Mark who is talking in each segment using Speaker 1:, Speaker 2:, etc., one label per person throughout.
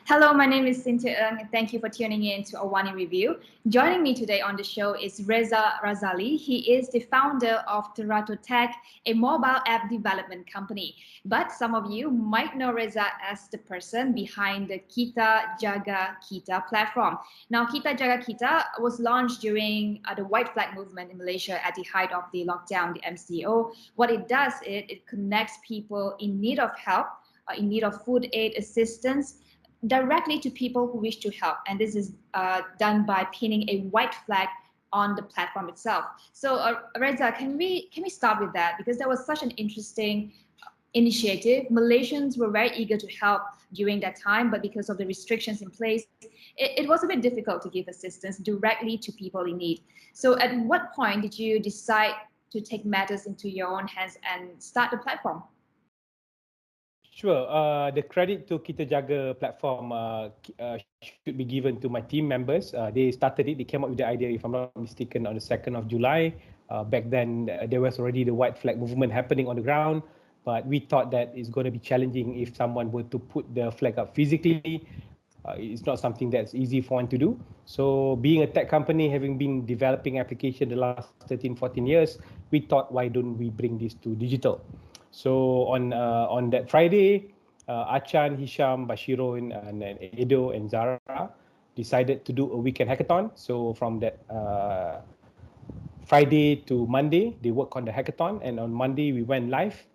Speaker 1: Hello, my name is Cynthia Ng, and thank you for tuning in to AWANI Review. Joining me today on the show is Reza Razali. He is the founder of Terato Tech, a mobile app development company. But some of you might know Reza as the person behind the Kita Jaga Kita platform. Now, Kita Jaga Kita was launched during the White Flag movement in Malaysia at the height of the lockdown, the MCO. What it does is it connects people in need of help, in need of food aid assistance, directly to people who wish to help. And this is done by pinning a white flag on the platform itself. So, Reza, can we start with that, because that was such an interesting initiative. Malaysians were very eager to help during that time, but because of the restrictions in place, it was a bit difficult to give assistance directly to people in need. So, at what point did you decide to take matters into your own hands and start the platform?
Speaker 2: Sure. The credit to Kita Jaga platform should be given to my team members. They started it. They came up with the idea, if I'm not mistaken, on the 2nd of July. Back then, there was already the white flag movement happening on the ground, but we thought that it's going to be challenging if someone were to put the flag up physically. It's not something that's easy for one to do. So being a tech company, having been developing application the last 13, 14 years, we thought, why don't we bring this to digital? So on that Friday, Achan, Hisham, Bashiron, and Edo and Zara decided to do a weekend hackathon. So from that Friday to Monday, they worked on the hackathon, and on Monday we went live.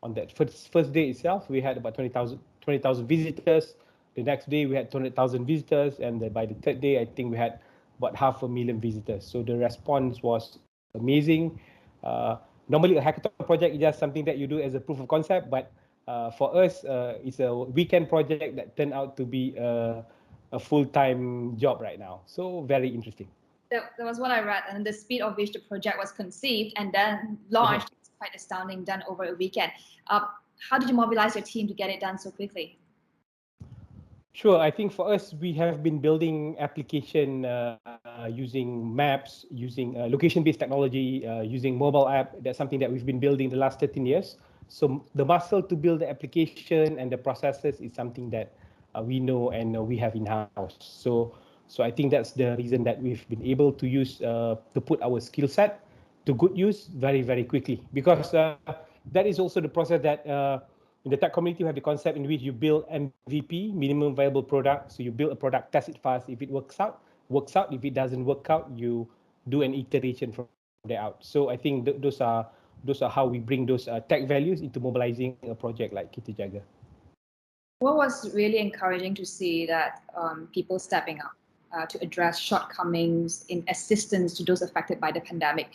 Speaker 2: On that first day itself, we had about 20,000 visitors. The next day we had 200,000 visitors, and by the third day, I think we had about 500,000 visitors. So the response was amazing. Normally, a hackathon project is just something that you do as a proof of concept, but for us, it's a weekend project that turned out to be a full-time job right now. So very interesting.
Speaker 1: That was what I read, and the speed of which the project was conceived and then launched is quite astounding, done over a weekend. How did you mobilize your team to get it done so quickly?
Speaker 2: Sure. I think for us, we have been building application using maps, using location-based technology, using mobile app. That's something that we've been building the last 13 years. So the muscle to build the application and the processes is something that we know and we have in-house. So I think that's the reason that we've been able to use to put our skill set to good use very, very quickly. Because that is also the process that in the tech community, we have the concept in which you build MVP, minimum viable product. So you build a product, test it fast. If it works out, works out. If it doesn't work out, you do an iteration from there out. So I think those are how we bring those tech values into mobilizing a project like Kita Jaga.
Speaker 1: What was really encouraging to see that people stepping up to address shortcomings in assistance to those affected by the pandemic.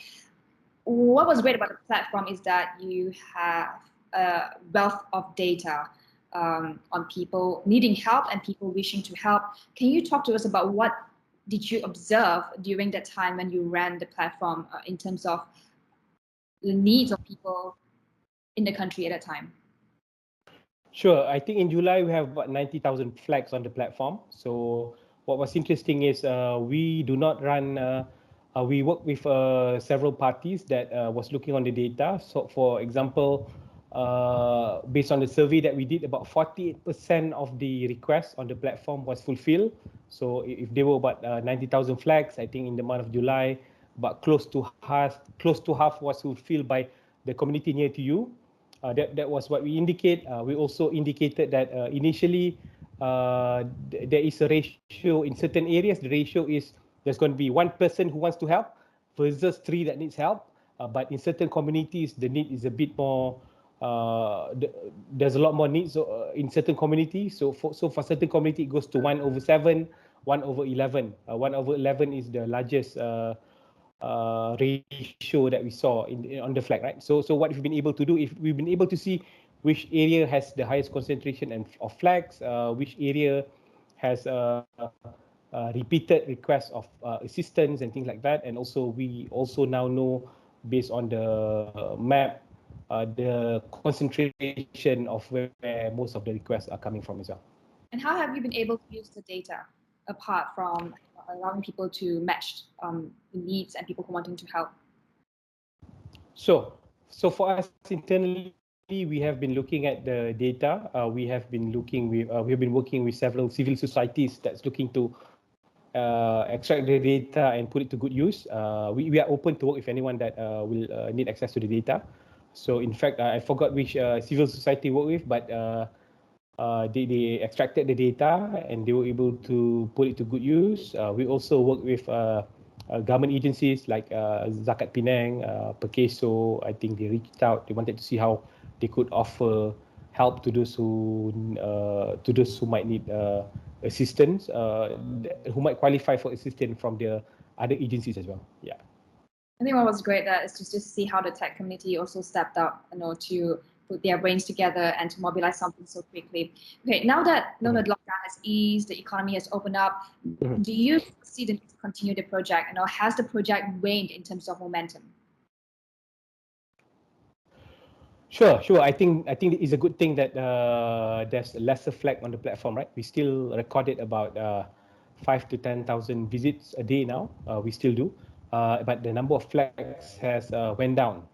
Speaker 1: What was great about the platform is that you have a wealth of data on people needing help and people wishing to help. Can you talk to us about what did you observe during that time when you ran the platform in terms of the needs of people in the country at that time?
Speaker 2: Sure. I think in July we have about 90,000 flags on the platform. So what was interesting is we do not run. We work with several parties that was looking on the data. So for example, based on the survey that we did, about 48% of the requests on the platform was fulfilled. So if there were about 90,000 flags, I think in the month of July, about close to half was fulfilled by the community near to you. That was what we indicate. We also indicated that initially there is a ratio in certain areas. The ratio is there's going to be one person who wants to help versus three that needs help. But in certain communities, the need is a bit more. There's a lot more needs in certain communities. So for certain community, it goes to 1/7, 1/11. 1/11 is the largest ratio that we saw on the flag, right? So what we've been able to do, if we've been able to see which area has the highest concentration of flags, which area has repeated requests of assistance and things like that, and also we also now know based on the map the concentration of where most of the requests are coming from as well.
Speaker 1: And how have you been able to use the data apart from allowing people to match the needs and people who wanting to help?
Speaker 2: So for us internally, we have been looking at the data. We have been working with several civil societies that's looking to extract the data and put it to good use. We are open to work with anyone that will need access to the data. So in fact, I forgot which civil society we work with, but they extracted the data and they were able to put it to good use. We also work with government agencies like Zakat Penang, Pekeso. I think they reached out. They wanted to see how they could offer help to those who might need assistance, who might qualify for assistance from the other agencies as well. Yeah.
Speaker 1: I think what was great that is just to see how the tech community also stepped up, to put their brains together and to mobilize something so quickly. Okay, now that the lockdown has eased, the economy has opened up, do you see the need to continue the project? Has the project waned in terms of momentum?
Speaker 2: Sure. I think it's a good thing that there's lesser flag on the platform, right? We still recorded about 5 to 10,000 visits a day now. We still do, but the number of flags has went down.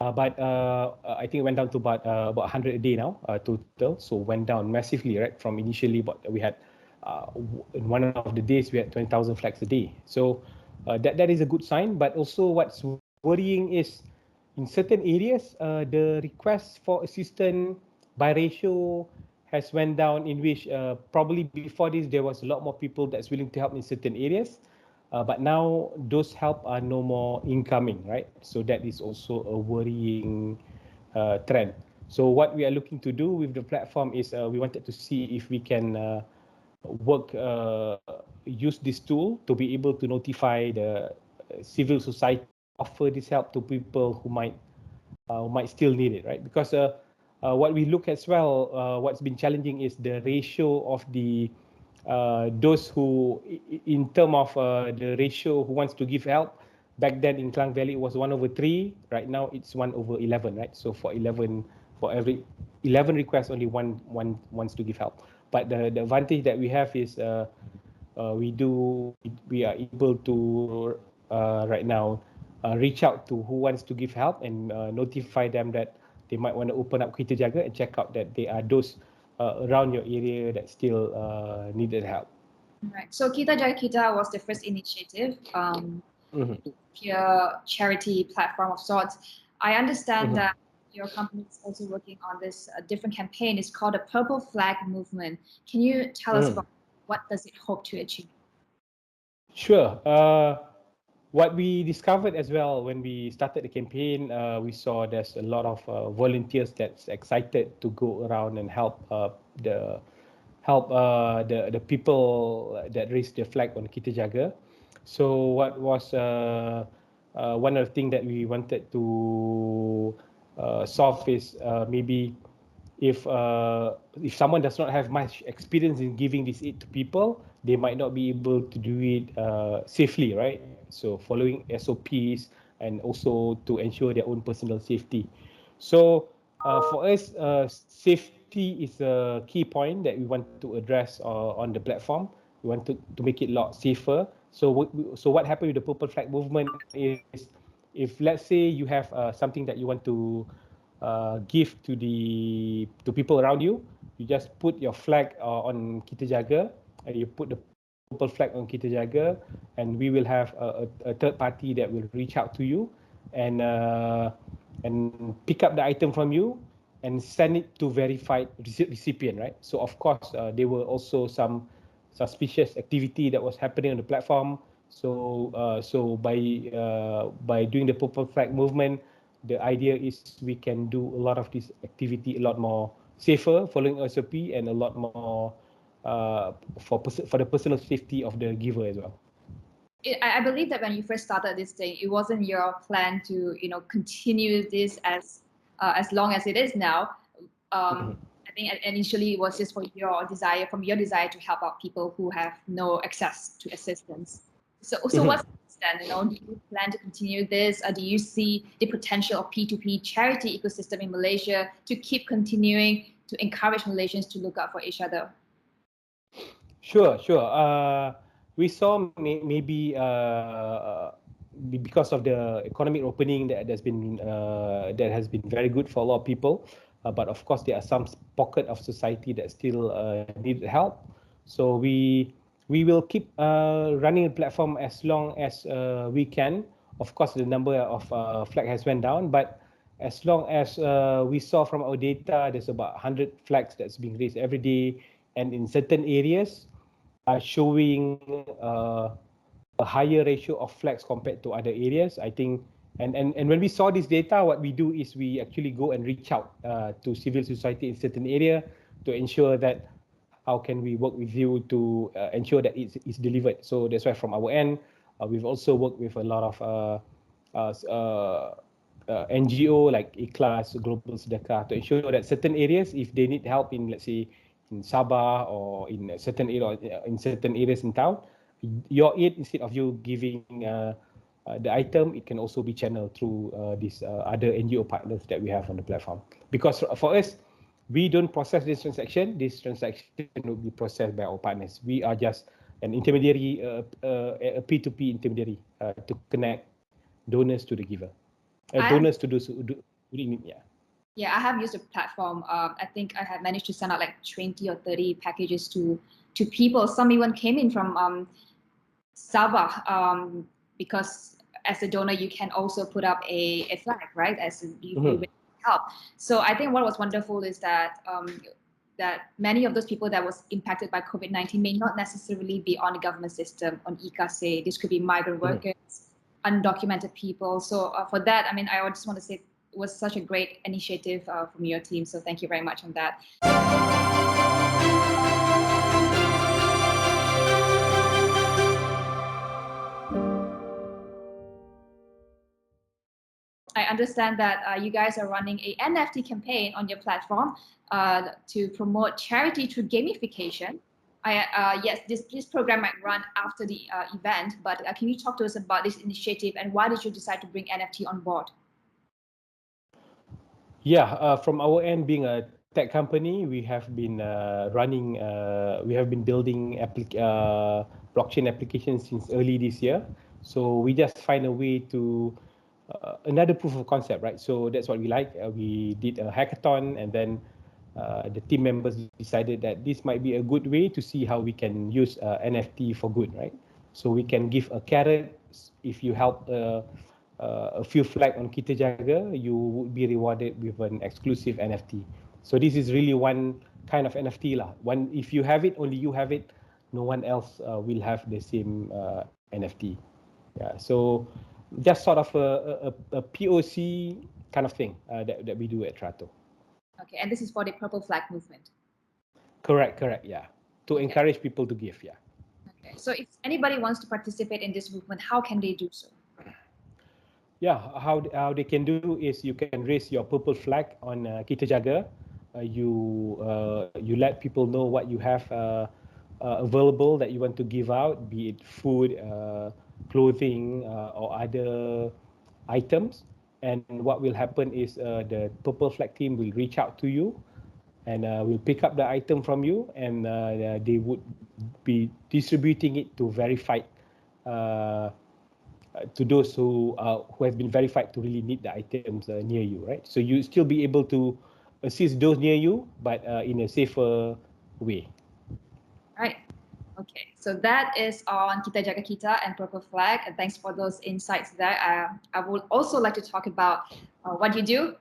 Speaker 2: But I think it went down to about 100 a day now total. So went down massively, right? From initially, what we had in one of the days we had 20,000 flags a day. So that is a good sign. But also, what's worrying is in certain areas, the request for assistance by ratio has went down, in which probably before this there was a lot more people that's willing to help in certain areas, but now those help are no more incoming, right? So that is also a worrying trend. So what we are looking to do with the platform is we wanted to see if we can use this tool to be able to notify the civil society, offer this help to people who might still need it, right? Because what we look as well, what's been challenging is the ratio of the those who, in term of the ratio who wants to give help. Back then in Klang Valley it was 1/3. Right now it's 1/11, right? So for every 11 requests, only one wants to give help. But the advantage that we have is we are able to right now reach out to who wants to give help and notify them that they might want to open up Kita Jaga and check out that there are those around your area that still needed help.
Speaker 1: Right. So Kita Jaga Kita was the first initiative, peer charity platform of sorts. I understand that your company is also working on this different campaign. It's called the Purple Flag Movement. Can you tell us about what does it hope to achieve?
Speaker 2: Sure. What we discovered as well when we started the campaign, we saw there's a lot of volunteers that's excited to go around and help the people that raised the flag on Kita Jaga. So what was one of the things that we wanted to solve is maybe if someone does not have much experience in giving this aid to people, they might not be able to do it safely, right? So following SOPs and also to ensure their own personal safety. So for us, safety is a key point that we want to address on the platform. We want to make it a lot safer. So what happened with the Purple Flag Movement is, if let's say you have something that you want to give to people around you, you just put your flag on Kita Jaga, and you put the purple flag on Kita Jaga, and we will have a third party that will reach out to you and pick up the item from you and send it to verified recipient, right? So of course there were also some suspicious activity that was happening on the platform. So by doing the Purple Flag Movement, the idea is we can do a lot of this activity a lot more safer, following SOP, and a lot more for the personal safety of the giver as well.
Speaker 1: I believe that when you first started this thing, it wasn't your plan to continue this as long as it is now. I think initially it was just from your desire to help out people who have no access to assistance. So what's then? Do you plan to continue this? Do you see the potential of P2P charity ecosystem in Malaysia to keep continuing to encourage Malaysians to look out for each other?
Speaker 2: Sure. We saw maybe because of the economic opening that has been very good for a lot of people. but of course there are some pocket of society that still need help. So we will keep running the platform as long as we can. Of course, the number of flag has went down, but as long as we saw from our data, there's about 100 flags that's being raised every day, and in certain areas are showing a higher ratio of flags compared to other areas. I think, and when we saw this data, what we do is we actually go and reach out to civil society in certain area to ensure that how can we work with you to ensure that it's delivered. So that's why from our end, we've also worked with a lot of NGO like Ikhlas, Global Sedekah to ensure that certain areas, if they need help in, let's say, in Sabah or in a certain area, in certain areas in town, your aid, instead of you giving the item, it can also be channeled through these other NGO partners that we have on the platform. Because for us, we don't process this transaction. This transaction will be processed by our partners. We are just an intermediary, a P2P intermediary to connect donors to the giver. Donors to those who do need, yeah.
Speaker 1: Yeah, I have used the platform. I think I have managed to send out like 20 or 30 packages to people. Some even came in from Sabah, because as a donor, you can also put up a flag, right? As you help. So I think what was wonderful is that that many of those people that was impacted by COVID-19 may not necessarily be on the government system, on IKASE. This could be migrant workers, undocumented people. So for that, I mean, I just want to say it was such a great initiative from your team. So thank you very much on that. I understand that you guys are running a NFT campaign on your platform to promote charity through gamification. Yes, this program might run after the event, but can you talk to us about this initiative and why did you decide to bring NFT on board?
Speaker 2: Yeah, from our end, being a tech company, we have been we have been building blockchain applications since early this year. So we just find a way to another proof of concept, right? So that's what we like. We did a hackathon, and then the team members decided that this might be a good way to see how we can use NFT for good, right? So we can give a carrot if you help a few flag on Kita Jaga, you would be rewarded with an exclusive NFT. So this is really one kind of NFT lah. One, if you have it, only you have it. No one else will have the same NFT. Yeah. So just sort of a POC kind of thing that we do at Trato.
Speaker 1: Okay, and this is for the Purple Flag movement.
Speaker 2: Correct. Yeah. To encourage people to give. Yeah.
Speaker 1: Okay. So if anybody wants to participate in this movement, how can they do so?
Speaker 2: Yeah, how they can do is you can raise your purple flag on Kita Jaga. You let people know what you have available that you want to give out, be it food, clothing, or other items. And what will happen is the purple flag team will reach out to you and will pick up the item from you, and they would be distributing it to verified to those who have been verified to really need the items near you, right? So you still be able to assist those near you, but in a safer way.
Speaker 1: Right. Okay, so that is on Kita Jaga Kita and Purple Flag. And thanks for those insights there. I would also like to talk about what you do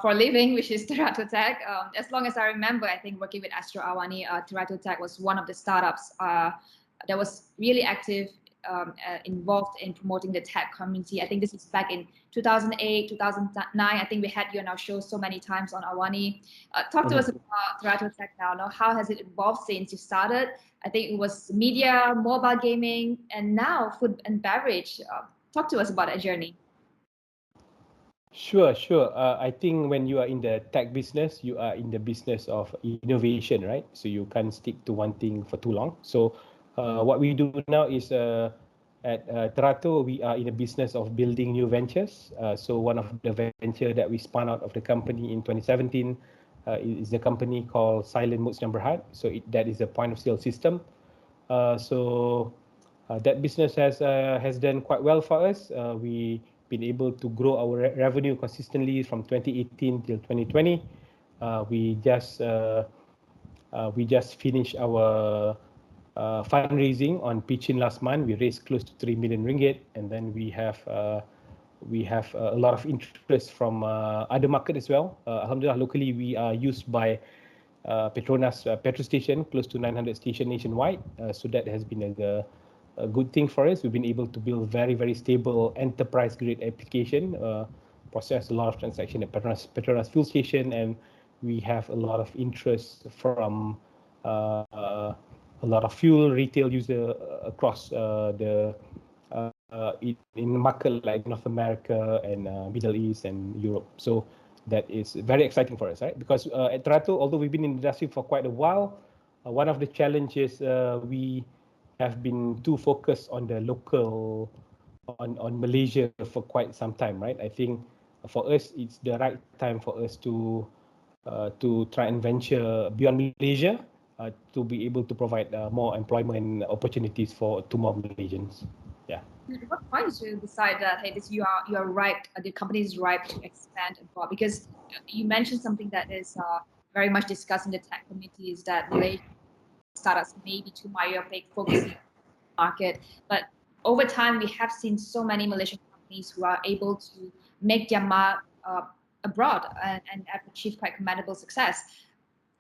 Speaker 1: for a living, which is Terato Tech. As long as I remember, I think working with Astro AWANI, Terato Tech was one of the startups that was really active, involved in promoting the tech community. I think this is back in 2008, 2009. I think we had you on our show so many times on AWANI. Talk to us about Terato Tech now. How has it evolved since you started? I think it was media, mobile gaming, and now food and beverage. Talk to us about that journey.
Speaker 2: Sure. I think when you are in the tech business, you are in the business of innovation, right? So you can't stick to one thing for too long. So what we do now is at Terato, we are in the business of building new ventures. So one of the venture that we spun out of the company in 2017 is a company called Silent Modes Number Heart. So that is a point of sale system. So that business has done quite well for us. We've been able to grow our revenue consistently from 2018 till 2020. We just finished our fundraising on Pitchin last month. We raised close to 3 million ringgit, and then we have a lot of interest from other market as well. Alhamdulillah, locally we are used by Petronas petrol station, close to 900 stations nationwide. So that has been a good thing for us. We've been able to build very, very stable enterprise grade application, process a lot of transaction at Petronas fuel station, and we have a lot of interest from a lot of fuel retail user across in market like North America and Middle East and Europe. So that is very exciting for us, right? Because at Terato, although we've been in the industry for quite a while, one of the challenges we have been too focused on the local, on Malaysia for quite some time, right? I think for us, it's the right time for us to try and venture beyond Malaysia to be able to provide more employment opportunities to more Malaysians. Yeah.
Speaker 1: At what point did you decide that, hey, this you are ripe, the company is ripe to expand abroad? Because you mentioned something that is very much discussed in the tech community, is that Malaysian startups may be too myopic, focusing on the market. But over time, we have seen so many Malaysian companies who are able to make their mark abroad and have achieved quite commendable success.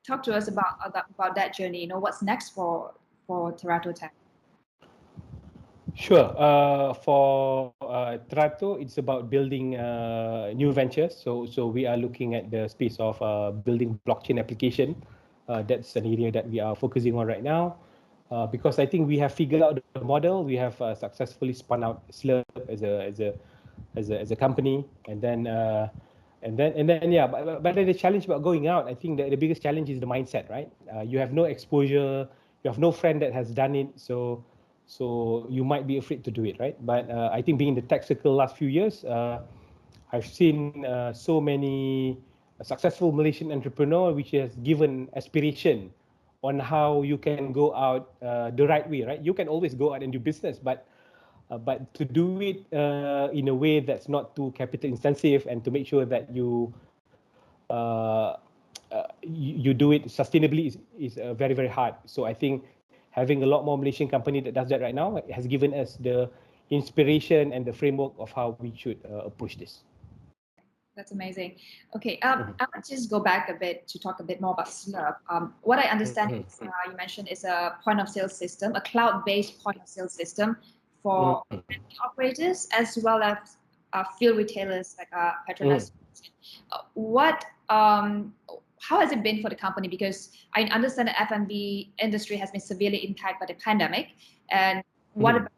Speaker 1: Talk to us about that journey. You know, what's next for Terato Tech?
Speaker 2: Sure. For Terato, it's about building new ventures. So we are looking at the space of building blockchain application. That's an area that we are focusing on right now. Because I think we have figured out the model. We have successfully spun out Slurp as a company, and then yeah. But the challenge about going out, I think the biggest challenge is the mindset, right? You have no exposure. You have no friend that has done it, so you might be afraid to do it, right? But I think being in the tech circle last few years, I've seen so many successful Malaysian entrepreneur which has given aspiration on how you can go out the right way, right? You can always go out and do business, but to do it in a way that's not too capital intensive, and to make sure that you do it sustainably is very, very hard. So I think having a lot more Malaysian company that does that right now has given us the inspiration and the framework of how we should approach this.
Speaker 1: That's amazing. Okay, I want to just go back a bit to talk a bit more about Slurp. What I understand is, you mentioned, is a point of sale system, a cloud-based point of sale system for operators as well as field retailers like Petronas. How has it been for the company? Because I understand the F&B industry has been severely impacted by the pandemic. And what about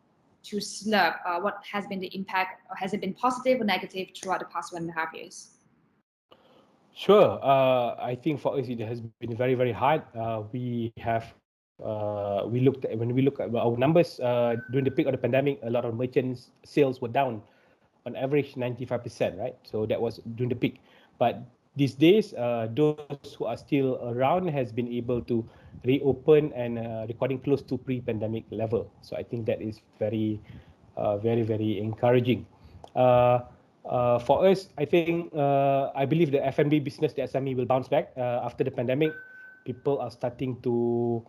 Speaker 1: to Slurp? What has been the impact? Or has it been positive or negative throughout the past 1.5 years?
Speaker 2: Sure. I think for us it has been very, very hard. When we look at our numbers during the peak of the pandemic, a lot of merchants sales were down on average 95%, right? So that was during the peak. But these days, those who are still around has been able to reopen and recording close to pre-pandemic level. So I think that is very, very encouraging. For us, I think I believe the F&B business, the SME, will bounce back after the pandemic. People are starting to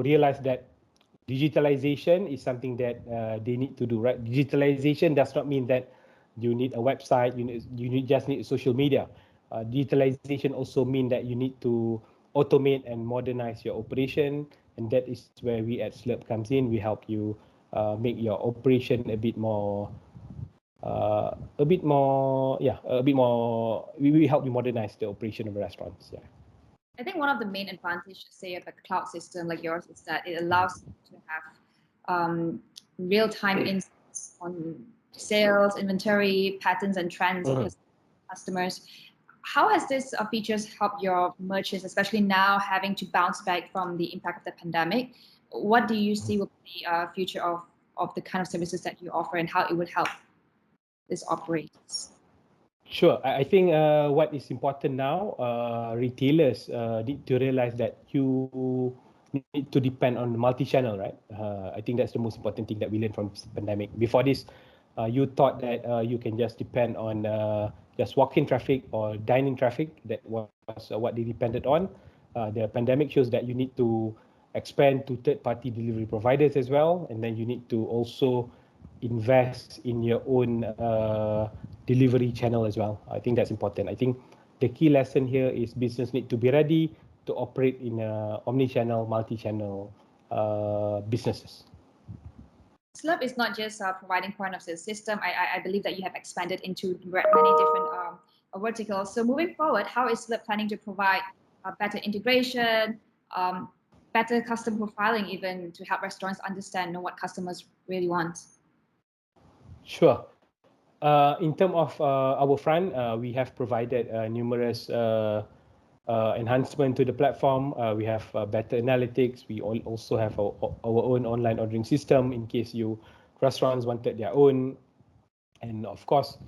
Speaker 2: realize that digitalization is something that they need to do, right? Digitalization does not mean that you need a website, you just need social media. Digitalization also means that you need to automate and modernize your operation, and that is where we at Slurp comes in. We help you make your operation a bit more. We help you modernize the operation of the restaurants. Yeah.
Speaker 1: I think one of the main advantages, say, of a cloud system like yours is that it allows you to have real-time insights on sales, inventory, patterns, and trends of customers. How has this features helped your merchants, especially now having to bounce back from the impact of the pandemic? What do you see will be the future of the kind of services that you offer, and how it would help these operators?
Speaker 2: Sure. I think what is important now, retailers need to realize that you need to depend on multi-channel, right? I think that's the most important thing that we learned from this pandemic. Before this, you thought that you can just depend on just walk-in traffic or dine-in traffic. That was what they depended on. The pandemic shows that you need to expand to third-party delivery providers as well, and then you need to also invest in your own delivery channel as well. I think that's important. I think the key lesson here is business need to be ready to operate in omni-channel, multi-channel businesses.
Speaker 1: Slurp is not just providing point of sale system. I believe that you have expanded into many different verticals. So moving forward, how is Slurp planning to provide better integration, better customer profiling, even to help restaurants understand what customers really want?
Speaker 2: Sure. In terms of our front, we have provided numerous enhancement to the platform. We have better analytics. We also have our own online ordering system in case restaurants wanted their own. And of course,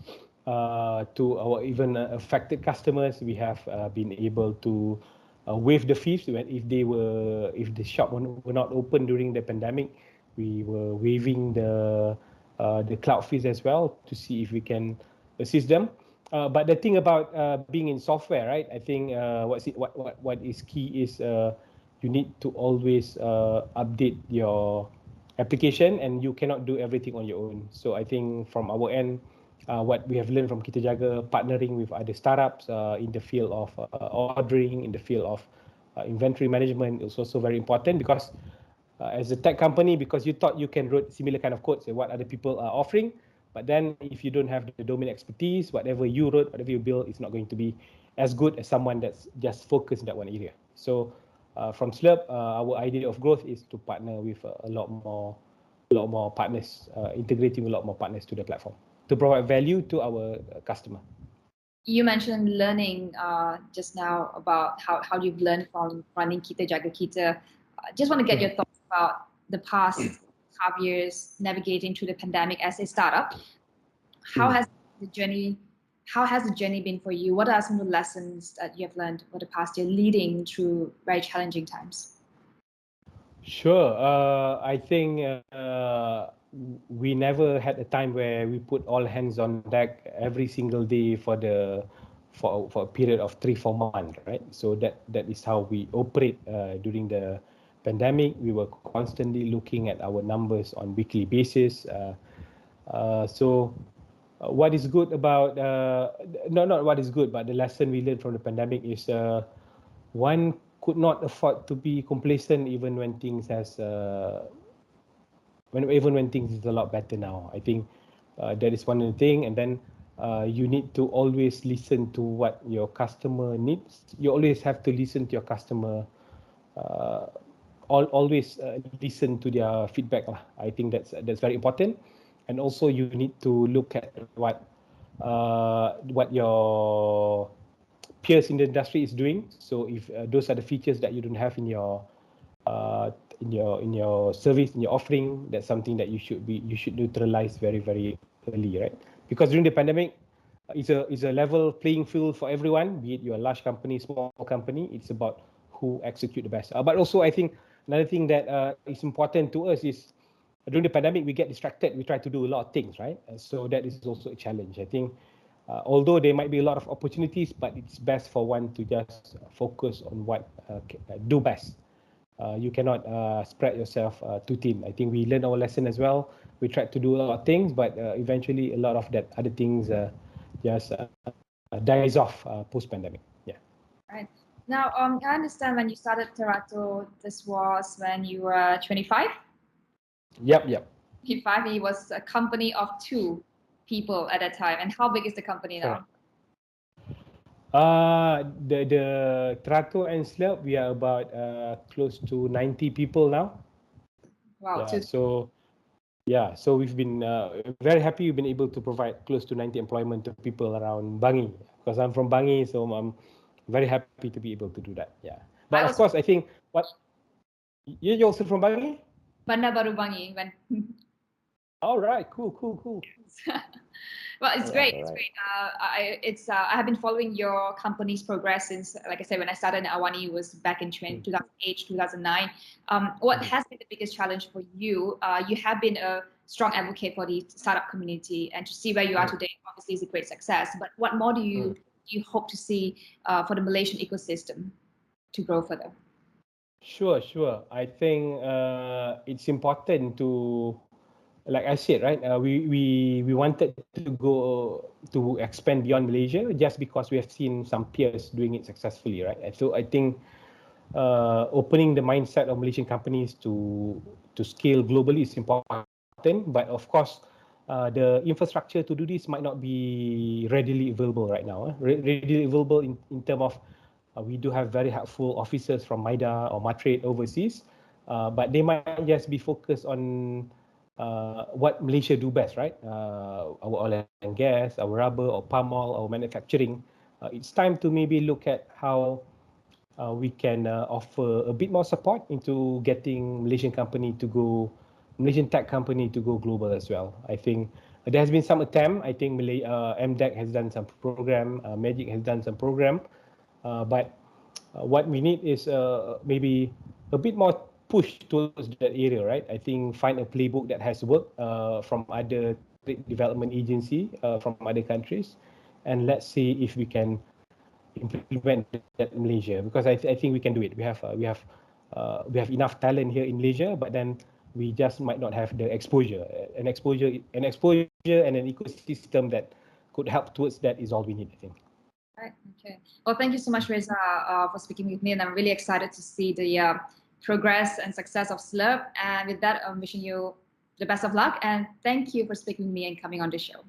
Speaker 2: to our even affected customers, we have been able to waive the fees if the shop were not open during the pandemic. We were waiving the cloud fees as well to see if we can assist them. But the thing about being in software, right? I think what is key is you need to always update your application, and you cannot do everything on your own. So I think from our end, what we have learned from Kita Jaga, partnering with other startups in the field of ordering, in the field of inventory management, is also very important, because as a tech company, because you thought you can write similar kind of codes and what other people are offering, but then if you don't have the domain expertise, whatever you wrote, whatever you build, is not going to be as good as someone that's just focused in that one area. So from Slurp, our idea of growth is to partner with a lot more partners, integrating a lot more partners to the platform to provide value to our customer.
Speaker 1: You mentioned learning just now about how you've learned from running Kita Jaga Kita. Just want to get your thoughts about the past half years navigating through the pandemic as a startup. How has the journey been for you? What are some of the lessons that you have learned over the past year leading through very challenging times?
Speaker 2: Sure. I think we never had a time where we put all hands on deck every single day for a period of 3-4 months, right? So that is how we operate during the pandemic. We were constantly looking at our numbers on weekly basis. So what is good about not what is good, but the lesson we learned from the pandemic is one could not afford to be complacent even when things is a lot better now. I think that is one of the thing. And then you need to always listen to what your customer needs. You always have to listen to your customer. Always listen to their feedback. I think that's very important. And also you need to look at what your peers in the industry is doing. So if those are the features that you don't have in your service, in your offering, that's something that you should neutralize very, very early, right? Because during the pandemic, it's a level playing field for everyone, be it you're a large company, small company. It's about who execute the best. But also, I think another thing that is important to us is during the pandemic, we get distracted. We try to do a lot of things, right? So that is also a challenge. I think although there might be a lot of opportunities, but it's best for one to just focus on what do best. You cannot spread yourself too thin. I think we learned our lesson as well. We tried to do a lot of things, but eventually a lot of that other things just dies off post-pandemic. Yeah.
Speaker 1: Right. Now, I understand when you started Terato, this was when you were 25?
Speaker 2: Yep.
Speaker 1: 25, it was a company of 2 people at that time. And how big is the company now?
Speaker 2: The Terato and Slurp, we are about close to 90 people now.
Speaker 1: Wow.
Speaker 2: Yeah, so we've been very happy. We've been able to provide close to 90 employment to people around Bangi, because I'm from Bangi, so I'm very happy to be able to do that. Yeah, but of course, I think you're also from Bangi?
Speaker 1: Bandar Baru Bangi.
Speaker 2: All right, cool.
Speaker 1: Well, it's great. It's great. I have been following your company's progress since, like I said, when I started in AWANI was back in 2008, 2009. What has been the biggest challenge for you? You have been a strong advocate for the startup community, and to see where you are today obviously is a great success. But what more do you hope to see for the Malaysian ecosystem to grow further?
Speaker 2: Sure. I think it's important to, like I said, right? We wanted to go to expand beyond Malaysia just because we have seen some peers doing it successfully, right? And so I think opening the mindset of Malaysian companies to scale globally is important. But of course, the infrastructure to do this might not be readily available right now. Readily available in terms of we do have very helpful officers from MIDA or Matrade overseas, but they might just be focused on what Malaysia do best, right? Our oil and gas, our rubber or palm oil, our manufacturing. It's time to maybe look at how we can offer a bit more support into getting Malaysian tech company to go global as well. I think there has been some attempt. I think MDEC has done some program, Magic has done some program, but what we need is maybe a bit more push towards that area, right? I think find a playbook that has worked from other development agency from other countries, and let's see if we can implement that in Malaysia, because I think we can do it. We have enough talent here in Malaysia, but then we just might not have the exposure. An exposure and an ecosystem that could help towards that is all we need, I think.
Speaker 1: Right. Okay. Well, thank you so much, Reza, for speaking with me, and I'm really excited to see the progress and success of Slurp. And with that, I'm wishing you the best of luck, and thank you for speaking with me and coming on the show.